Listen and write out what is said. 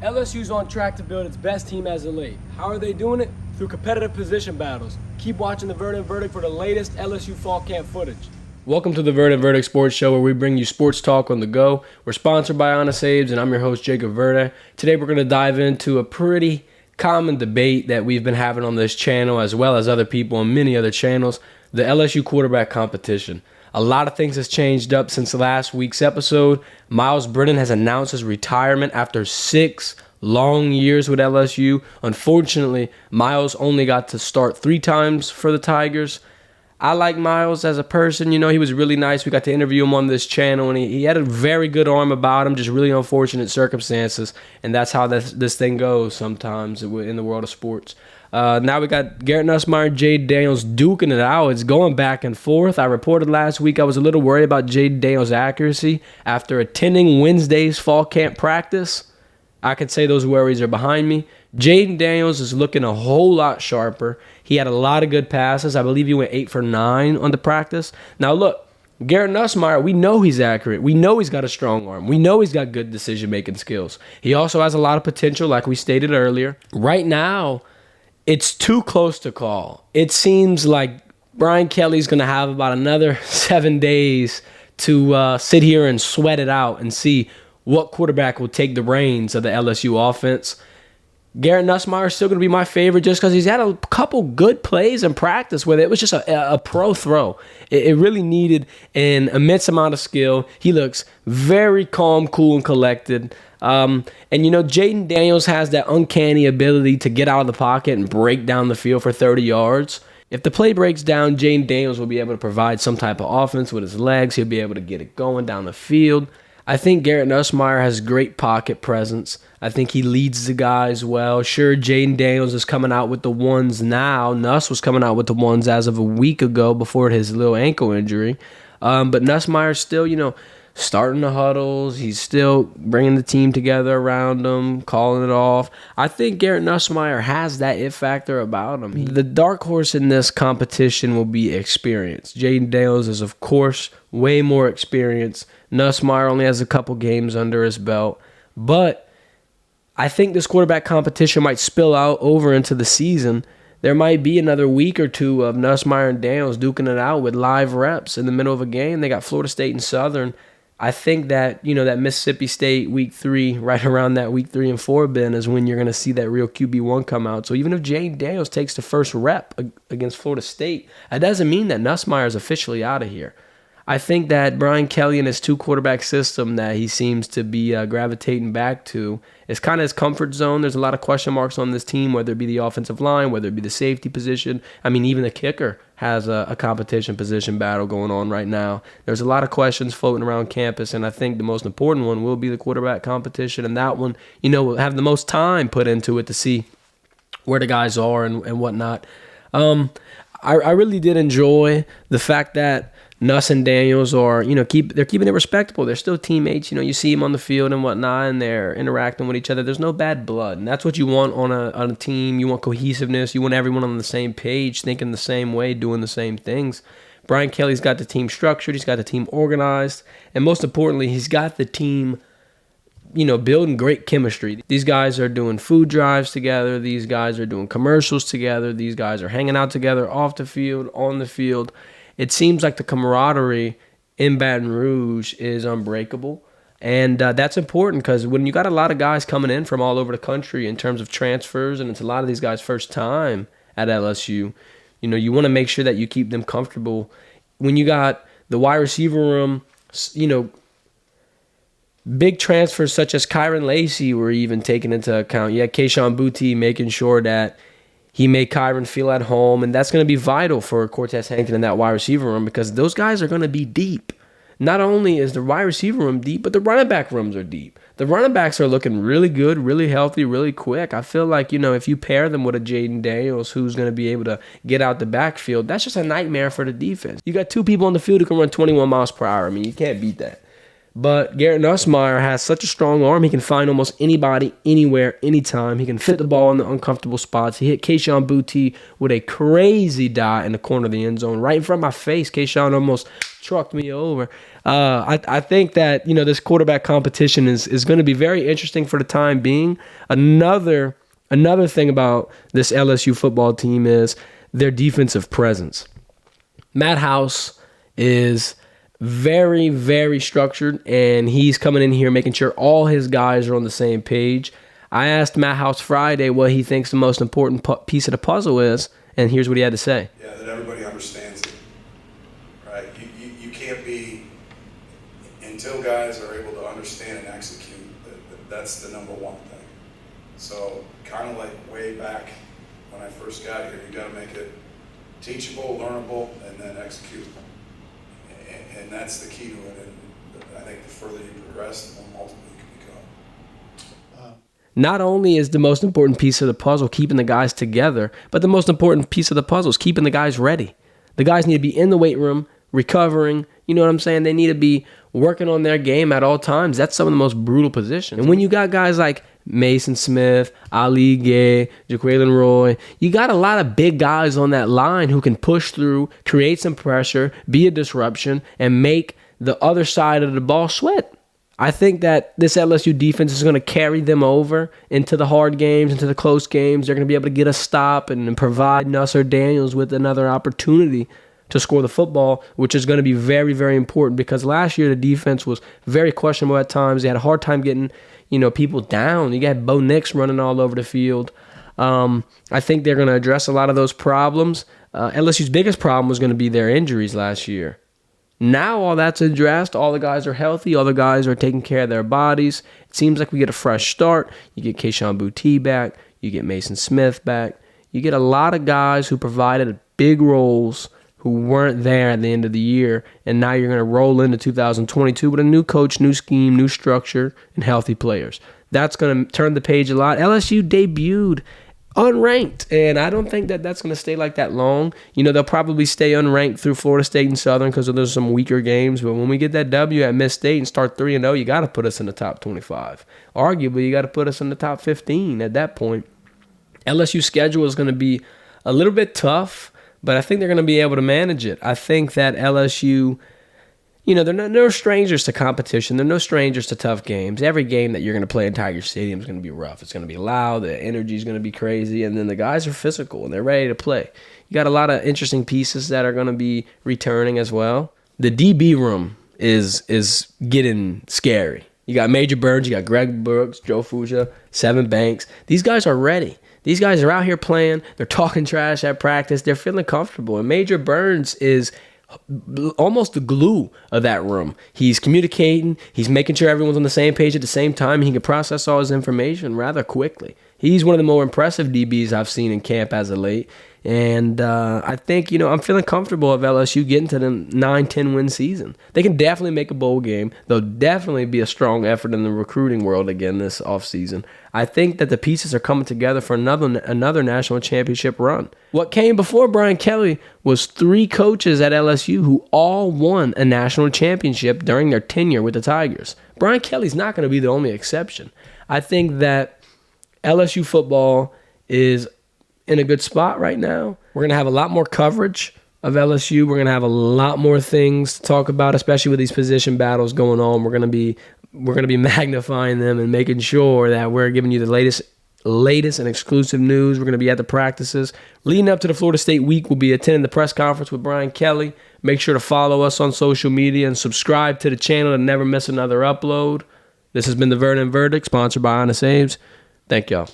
LSU's on track to build its best team as of late. How are they doing it? Through competitive position battles. Keep watching the Verdant Verdict for the latest LSU fall camp footage. Welcome to the Verdant Verdict Sports Show, where we bring you sports talk on the go. We're sponsored by Honest Abe's, and I'm your host, Jacob Verde. Today we're going to dive into a pretty common debate that we've been having on this channel, as well as other people on many other channels, the LSU quarterback competition. A lot of things has changed up since last week's episode. Miles Brennan has announced his retirement after 6 long years with LSU. Unfortunately, Miles only got to start 3 times for the Tigers. I like Miles as a person. You know, he was really nice. We got to interview him on this channel, and he had a very good arm about him, just really unfortunate circumstances. And that's how this thing goes sometimes in the world of sports. Now we got Garrett Nussmeier and Jayden Daniels duking it out. It's going back and forth. I reported last week I was a little worried about Jayden Daniels' accuracy after attending Wednesday's fall camp practice. I could say those worries are behind me. Jayden Daniels is looking a whole lot sharper. He had a lot of good passes. I believe he went 8 for 9 on the practice. Now look, Garrett Nussmeier, we know he's accurate. We know he's got a strong arm. We know he's got good decision-making skills. He also has a lot of potential, like we stated earlier. Right now, it's too close to call. It seems like Brian Kelly's going to have about another 7 days to sit here and sweat it out and see what quarterback will take the reins of the LSU offense. Garrett Nussmeier is still going to be my favorite just because he's had a couple good plays in practice where it was just a pro throw. It really needed an immense amount of skill. He looks very calm, cool, and collected. And, you know, Jayden Daniels has that uncanny ability to get out of the pocket and break down the field for 30 yards. If the play breaks down, Jayden Daniels will be able to provide some type of offense with his legs. He'll be able to get it going down the field. I think Garrett Nussmeier has great pocket presence. I think he leads the guys well. Sure, Jayden Daniels is coming out with the ones now. Nuss was coming out with the ones as of a week ago before his little ankle injury. But Nussmeier's still, you know, starting the huddles. He's still bringing the team together around him, calling it off. I think Garrett Nussmeier has that it factor about him. The dark horse in this competition will be experience. Jayden Daniels is, of course, way more experienced. Nussmeier only has a couple games under his belt. But I think this quarterback competition might spill out over into the season. There might be another week or two of Nussmeier and Daniels duking it out with live reps in the middle of a game. They got Florida State and Southern. I think that, you know, that Mississippi State week 3, right around that week 3 and 4 bin is when you're going to see that real QB1 come out. So even if Jayden Daniels takes the first rep against Florida State, that doesn't mean that Nussmeier is officially out of here. I think that Brian Kelly and his 2-quarterback system that he seems to be gravitating back to is kind of his comfort zone. There's a lot of question marks on this team, whether it be the offensive line, whether it be the safety position. I mean, even the kicker has a competition position battle going on right now. There's a lot of questions floating around campus, and I think the most important one will be the quarterback competition, and that one, you know, will have the most time put into it to see where the guys are and whatnot. I really did enjoy the fact that Nuss and Daniels are, you know, they're keeping it respectable. They're still teammates. You know, you see them on the field and whatnot, and they're interacting with each other. There's no bad blood, and that's what you want on a team. You want cohesiveness. You want everyone on the same page, thinking the same way, doing the same things. Brian Kelly's got the team structured. He's got the team organized, and most importantly, he's got the team, you know, building great chemistry. These guys are doing food drives together. These guys are doing commercials together. These guys are hanging out together off the field, on the field. It seems like the camaraderie in Baton Rouge is unbreakable. And that's important because when you got a lot of guys coming in from all over the country in terms of transfers, and it's a lot of these guys' first time at LSU, you know, you want to make sure that you keep them comfortable. When you got the wide receiver room, you know, big transfers such as Kyron Lacey were even taken into account. You had Keyshawn Booty making sure that he made Kyron feel at home, and that's going to be vital for Cortez Hankton in that wide receiver room because those guys are going to be deep. Not only is the wide receiver room deep, but the running back rooms are deep. The running backs are looking really good, really healthy, really quick. I feel like, you know, if you pair them with a Jayden Daniels who's going to be able to get out the backfield, that's just a nightmare for the defense. You got 2 people on the field who can run 21 miles per hour. I mean, you can't beat that. But Garrett Nussmeier has such a strong arm, he can find almost anybody, anywhere, anytime. He can fit the ball in the uncomfortable spots. He hit Kayshon Boutte with a crazy dot in the corner of the end zone, right in front of my face. Kayshon almost trucked me over. I think that, this quarterback competition is going to be very interesting for the time being. Another thing about this LSU football team is their defensive presence. Matt House is very, very structured, and he's coming in here making sure all his guys are on the same page. I asked Matt House Friday what he thinks the most important piece of the puzzle is, and here's what he had to say. Yeah, that everybody understands it, right? You can't be, until guys are able to understand and execute, that's the number one thing. So kind of like way back when I first got here, you got to make it teachable, learnable, and then execute. And that's the key to it. And I think the further you progress, the more multiple you can become. Not only is the most important piece of the puzzle keeping the guys together, but the most important piece of the puzzle is keeping the guys ready. The guys need to be in the weight room, recovering. You know what I'm saying? They need to be working on their game at all times. That's some of the most brutal positions. And when you got guys like Mason Smith, Ali Gay, Jaquelin Roy, you got a lot of big guys on that line who can push through, create some pressure, be a disruption, and make the other side of the ball sweat. I think that this LSU defense is going to carry them over into the hard games, into the close games. They're going to be able to get a stop and provide Nuss or Daniels with another opportunity to score the football, which is going to be very, very important because last year the defense was very questionable at times. They had a hard time getting, people down. You got Bo Nix running all over the field. I think they're going to address a lot of those problems. LSU's biggest problem was going to be their injuries last year. Now all that's addressed. All the guys are healthy. All the guys are taking care of their bodies. It seems like we get a fresh start. You get Kayshon Boutte back. You get Mason Smith back. You get a lot of guys who provided big roles who weren't there at the end of the year, and now you're going to roll into 2022 with a new coach, new scheme, new structure, and healthy players. That's going to turn the page a lot. LSU debuted unranked, and I don't think that that's going to stay like that long. They'll probably stay unranked through Florida State and Southern because there's some weaker games, but when we get that W at Miss State and start 3-0, you got to put us in the top 25. Arguably, you got to put us in the top 15 at that point. LSU's schedule is going to be a little bit tough, but I think they're going to be able to manage it. I think that LSU, they're no strangers to competition. They're no strangers to tough games. Every game that you're going to play in Tiger Stadium is going to be rough. It's going to be loud. The energy is going to be crazy. And then the guys are physical, and they're ready to play. You got a lot of interesting pieces that are going to be returning as well. The DB room is getting scary. You got Major Burns. You got Greg Brooks, Joe Fuja, Seven Banks. These guys are ready. These guys are out here playing. They're talking trash at practice. They're feeling comfortable. And Major Burns is almost the glue of that room. He's communicating. He's making sure everyone's on the same page at the same time. He can process all his information rather quickly. He's one of the more impressive DBs I've seen in camp as of late. And I think, I'm feeling comfortable of LSU getting to the 9-10 win season. They can definitely make a bowl game. There'll definitely be a strong effort in the recruiting world again this offseason. I think that the pieces are coming together for another national championship run. What came before Brian Kelly was 3 coaches at LSU who all won a national championship during their tenure with the Tigers. Brian Kelly's not going to be the only exception. I think that LSU football is in a good spot right now. We're going to have a lot more coverage of LSU. We're going to have a lot more things to talk about, especially with these position battles going on. We're going to be magnifying them and making sure that we're giving you the latest and exclusive news. We're going to be at the practices. Leading up to the Florida State week, we'll be attending the press conference with Brian Kelly. Make sure to follow us on social media and subscribe to the channel to never miss another upload. This has been the Verdict, sponsored by Honest Abe's. Thank y'all.